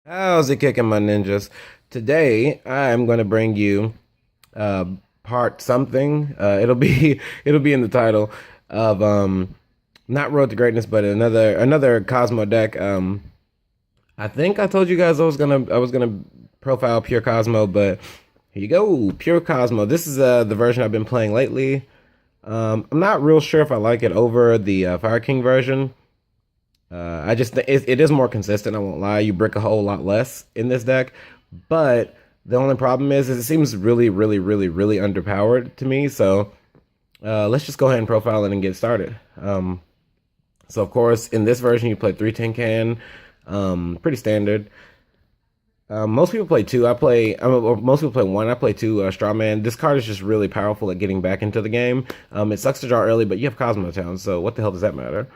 How's it kicking, my ninjas? Today I'm going to bring you uh part something. It'll be it'll be in the title of not Road to Greatness, but another Cosmo deck. I think I told you guys I was gonna profile Pure Cosmo, but here you go, Pure Cosmo. This is the version I've been playing lately. I'm not real sure if I like it over the Fire King version. I just it is more consistent. I won't lie. You brick a whole lot less in this deck, but the only problem is it seems really underpowered to me. So let's just go ahead and profile it and get started. So of course, in this version, you play 3 tin can, pretty standard. Most people play two. Or most people play one. I play two. Strawman. This card is just really powerful at getting back into the game. It sucks to draw early, but you have Cosmo Town, so what the hell does that matter?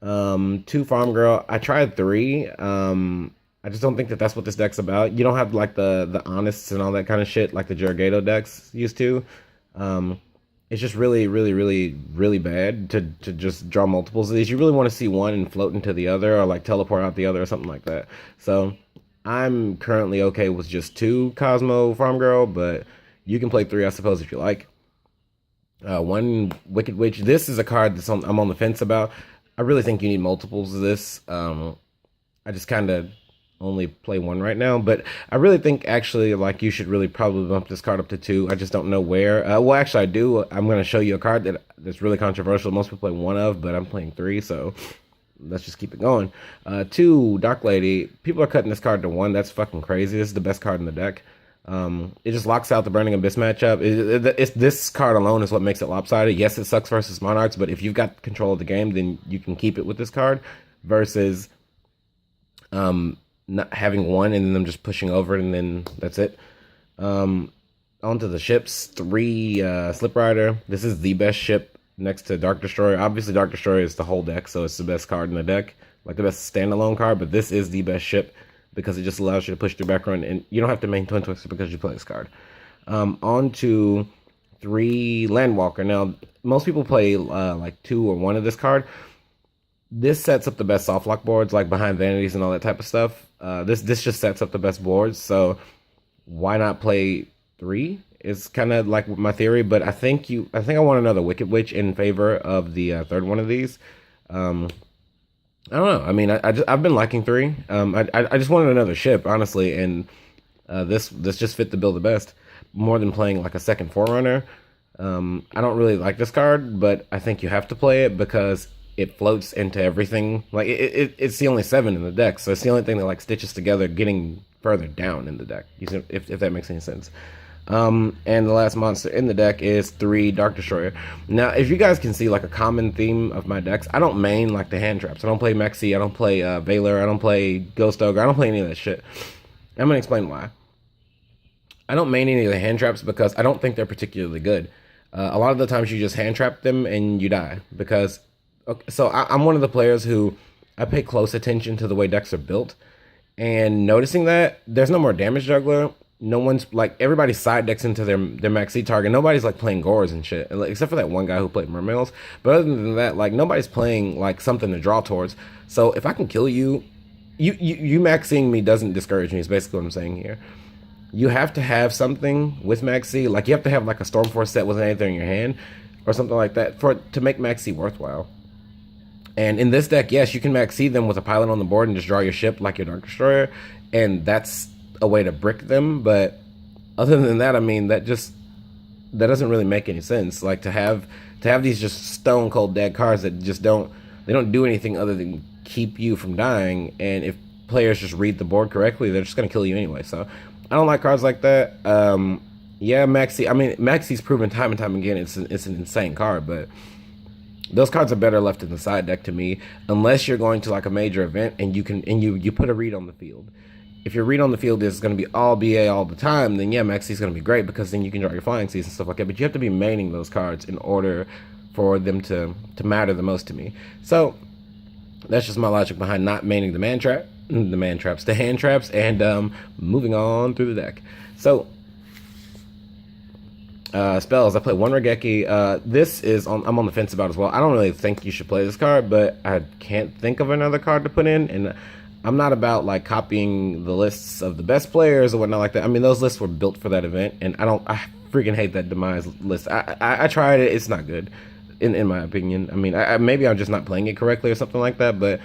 Two Farm Girl. I tried three. I just don't think that that's what this deck's about. You don't have like the Honest and all that kind of shit like the Jurgato decks used to. It's just really bad to just draw multiples of these. You really want to see one and float into the other, or like teleport out the other, or something like that. So I'm currently okay with just two Cosmo Farm Girl, but you can play three, I suppose, if you like. One Wicked Witch. This is a card I'm on the fence about. I really think you need multiples of this. I just kind of only play one right now, but I really think actually like you should really probably bump this card up to two. I just don't know where. Well, actually, I do. I'm going to show you a card that's really controversial. Most people play one of, but I'm playing three, so let's just keep it going. Two Dark Lady. People are cutting this card to one. That's fucking crazy. This is the best card in the deck. It just locks out the Burning Abyss matchup. It's this card alone is what makes it lopsided. Yes, it sucks versus Monarchs, but if you've got control of the game, then you can keep it with this card versus not having one and then them just pushing over it and then that's it. Onto the ships. Three Slip Rider. This is the best ship next to Dark Destroyer. Obviously, Dark Destroyer is the whole deck, so it's the best card in the deck, like the best standalone card. But this is the best ship because it just allows you to push through back run, and you don't have to main Twin Twister because you play this card. On to three Landwalker. Now, most people play like two or one of this card. This sets up the best soft lock boards, like behind Vanities and all that type of stuff. This just sets up the best boards, so why not play three? Is kind of like my theory, but I think I want another Wicked Witch in favor of the third one of these. I don't know. I mean, I've been liking three. I just wanted another ship, honestly, and this just fit the bill the best, more than playing like a second Forerunner. I don't really like this card, but I think you have to play it because it floats into everything. Like it's the only 7 in the deck, so it's the only thing that like stitches together, getting further down in the deck. If that makes any sense. And the last monster in the deck is 3 Dark Destroyer. Now, if you guys can see like a common theme of my decks, I don't main like the hand traps. I don't play Mexi, I don't play Valor, I don't play Ghost Ogre, I don't play any of that shit. I'm gonna explain why. I don't main any of the hand traps because I don't think they're particularly good. A lot of the times you just hand trap them and you die because. Okay, so I'm one of the players who I pay close attention to the way decks are built, and noticing that there's no more damage juggler. No one's like everybody's side decks into their maxi target. Nobody's like playing gores and shit, except for that one guy who played mermails. But other than that, like nobody's playing like something to draw towards. So if I can kill you, you maxing me doesn't discourage me. Is basically what I'm saying here. You have to have something with maxi, like you have to have like a Stormforce set with anything in your hand or something like that to make maxi worthwhile. And in this deck, yes, you can maxi them with a pilot on the board and just draw your ship like your Dark Destroyer, and that's a way to brick them. But other than that, I mean, that doesn't really make any sense. Like to have these just stone cold dead cards that just don't do anything other than keep you from dying. And if players just read the board correctly, they're just gonna kill you anyway. So I don't like cards like that. Yeah, Maxi. I mean, Maxi's proven time and time again it's an insane card, but those cards are better left in the side deck to me, unless you're going to like a major event and you put a read on the field. If your read on the field is going to be all BA all the time, then yeah, Maxi's going to be great because then you can draw your flying seas and stuff like that. But you have to be maining those cards in order for them to matter the most to me. So that's just my logic behind not maining the hand traps, and moving on through the deck. So spells. I play one Regeki. This is I'm on the fence about as well. I don't really think you should play this card, but I can't think of another card to put in, and I'm not about like copying the lists of the best players or whatnot like that. I mean, those lists were built for that event, and I freaking hate that demise list. I tried it; it's not good, in my opinion. I mean, maybe I'm just not playing it correctly or something like that, but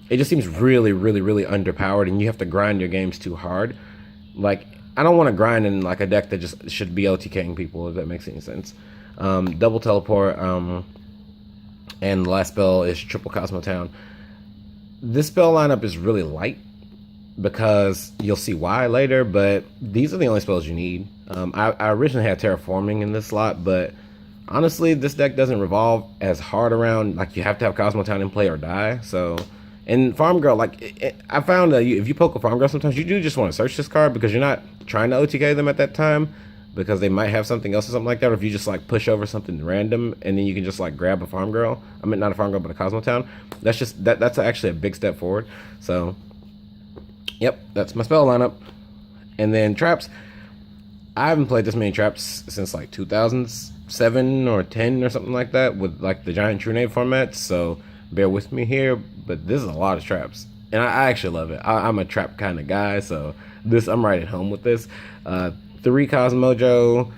it just seems really, really, really underpowered, and you have to grind your games too hard. Like, I don't want to grind in like a deck that just should be OTKing people, if that makes any sense. Double teleport, and the last spell is triple Kozmo Town. This spell lineup is really light because you'll see why later, but these are the only spells you need. I originally had Terraforming in this slot, but honestly, this deck doesn't revolve as hard around, like, you have to have Kozmo Town in play or die. So, and Farm Girl, like, I found that if you poke a Farm Girl, sometimes you do just want to search this card because you're not trying to OTK them at that time, because they might have something else or something like that, or if you just like push over something random and then you can just like grab a Farm Girl. I mean, not a Farm Girl, but a Kozmo Town. That's just that's actually a big step forward. So yep, that's my spell lineup. And then traps, I haven't played this many traps since like 2007 or 10 or something like that with like the giant True Name formats, so bear with me here, but this is a lot of traps and I actually love it. I'm a trap kind of guy, so I'm right at home with this. 3 Cosmojo,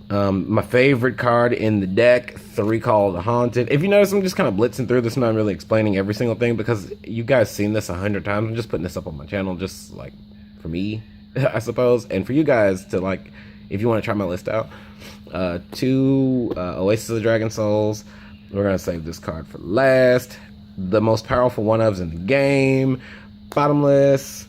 my favorite card in the deck, 3 Call of the Haunted. If you notice, I'm just kind of blitzing through this, I'm not really explaining every single thing because you guys seen this 100 times. I'm just putting this up on my channel just like for me, I suppose, and for you guys to like, if you want to try my list out. 2 Oasis of the Dragon Souls. We're gonna save this card for last. The most powerful one-ofs in the game, Bottomless,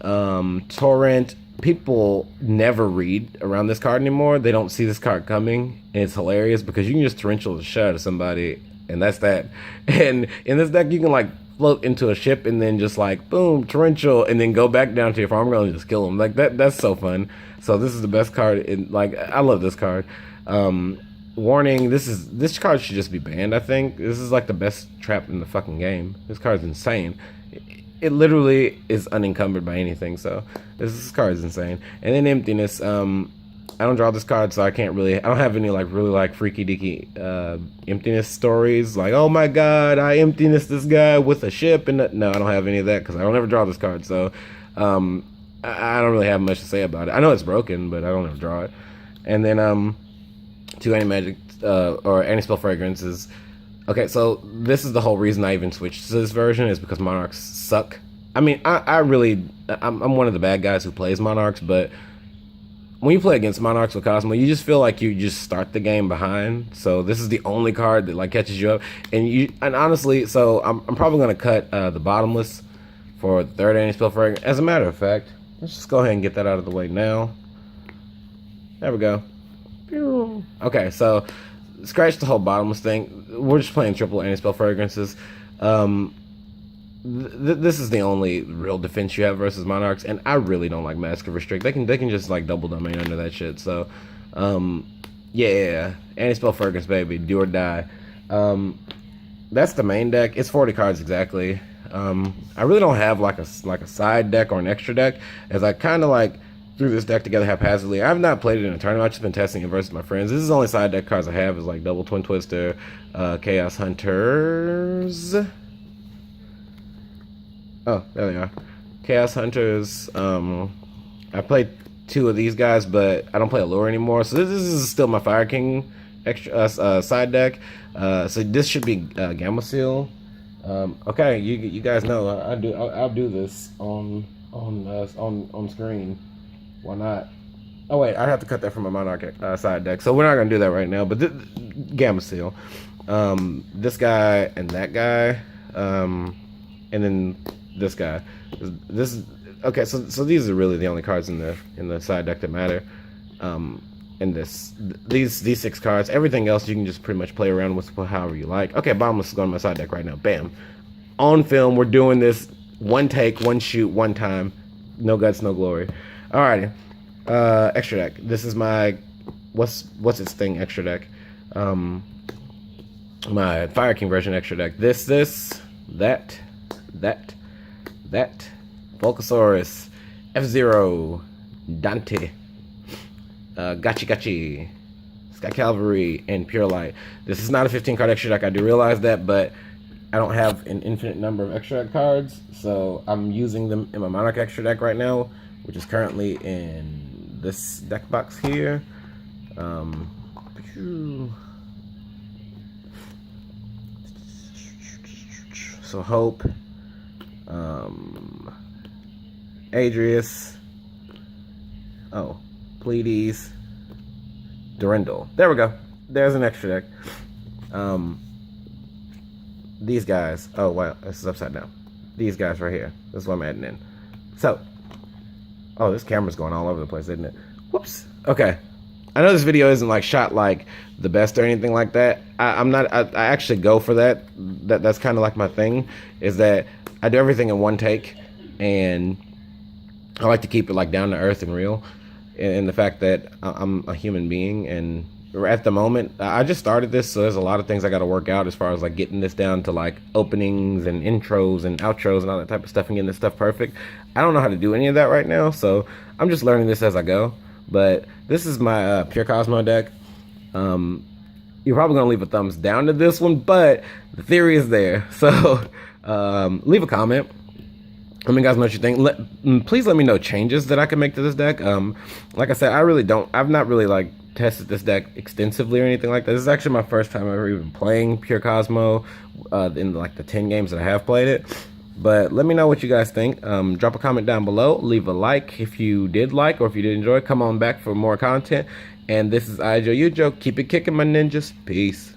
Torrent. People never read around this card anymore. They don't see this card coming, and it's hilarious because you can just torrential the shit out of somebody, and that's that. And in this deck, you can like float into a ship and then just like boom, torrential, and then go back down to your farm girl and just kill them. Like that's so fun. So this is the best card. I love this card. Warning: this card should just be banned. I think this is like the best trap in the fucking game. This card's insane. It literally is unencumbered by anything, so this card is insane. And then Emptiness, I don't draw this card, so I don't have any like really like freaky deaky Emptiness stories, like, oh my god, I emptiness this guy with a ship, and no, I don't have any of that because I don't ever draw this card, so I don't really have much to say about it. I know it's broken, but I don't ever draw it. And then 2 Anti-Magic or Anti-Spell Fragrances. Okay, so this is the whole reason I even switched to this version, is because Monarchs suck. I mean, I'm one of the bad guys who plays Monarchs, but when you play against Monarchs with Kozmo, you just feel like you just start the game behind. So this is the only card that like catches you up. And honestly, so I'm probably gonna cut the Bottomless for the 3rd Anti-Spell Fragrance. As a matter of fact, let's just go ahead and get that out of the way now. There we go. Okay, so scratch the whole Bottomless thing. We're just playing triple Anti-Spell Fragrances. This is the only real defense you have versus Monarchs, and I really don't like Mask of Restrict. They can just like double domain under that shit. So, yeah, Anti-Spell Fragrance, baby, do or die. That's the main deck. It's 40 cards exactly. I really don't have like a side deck or an extra deck, as I kind of like threw this deck together haphazardly. I've not played it in a tournament. I've just been testing it versus my friends. This is the only side deck cards I have, is like double Twin Twister, Chaos Hunters. Oh, there they are. Chaos Hunters. I played 2 of these guys, but I don't play Allure anymore. So this is still my Fire King extra side deck. So this should be Gamma Seal. Okay, you guys know I'll do this on screen. Why not? Oh wait, I'd have to cut that from my Monarch side deck, so we're not gonna do that right now. But Gamma Seal, this guy and that guy, and then this guy. Okay. So these are really the only cards in the side deck that matter. In these 6 cards, everything else you can just pretty much play around with however you like. Okay, Bottomless is going to my side deck right now. Bam, on film. We're doing this one take, one shoot, one time. No guts, no glory. Alrighty. Extra deck. This is my what's its thing extra deck. My Fire King version extra deck. This, that, Volcasaurus, F-Zero, Dante, Gachi, Sky Cavalry, and Pure Light. This is not a 15 card extra deck, I do realize that, but I don't have an infinite number of extra deck cards, so I'm using them in my Monarch extra deck right now, which is currently in this deck box here. So Hope, Adrius, Pleiades, Durandal. There we go. There's an extra deck. These guys. Oh wow, this is upside down. These guys right here. This is what I'm adding in. So, this camera's going all over the place, isn't it? Whoops. Okay. I know this video isn't like shot like the best or anything like that. I'm not. I actually go for that. That's kind of like my thing. Is that I do everything in one take, and I like to keep it like down to earth and real. And the fact that I'm a human being, and at the moment I just started this, so there's a lot of things I got to work out as far as like getting this down to like openings and intros and outros and all that type of stuff, and getting this stuff perfect. I don't know how to do any of that right now, so I'm just learning this as I go. But this is my pure Kozmo deck. You're probably gonna leave a thumbs down to this one, but the theory is there. So leave a comment. Let me guys know what you think. Please let me know changes that I can make to this deck. Like I said, I've not really like tested this deck extensively or anything like that. This is actually my first time ever even playing pure Kozmo in like the 10 games that I have played it. But let me know what you guys think. Drop a comment down below. Leave a like if you did like, or if you did enjoy. Come on back for more content. And this is IJoYujo. Keep it kicking, my ninjas. Peace.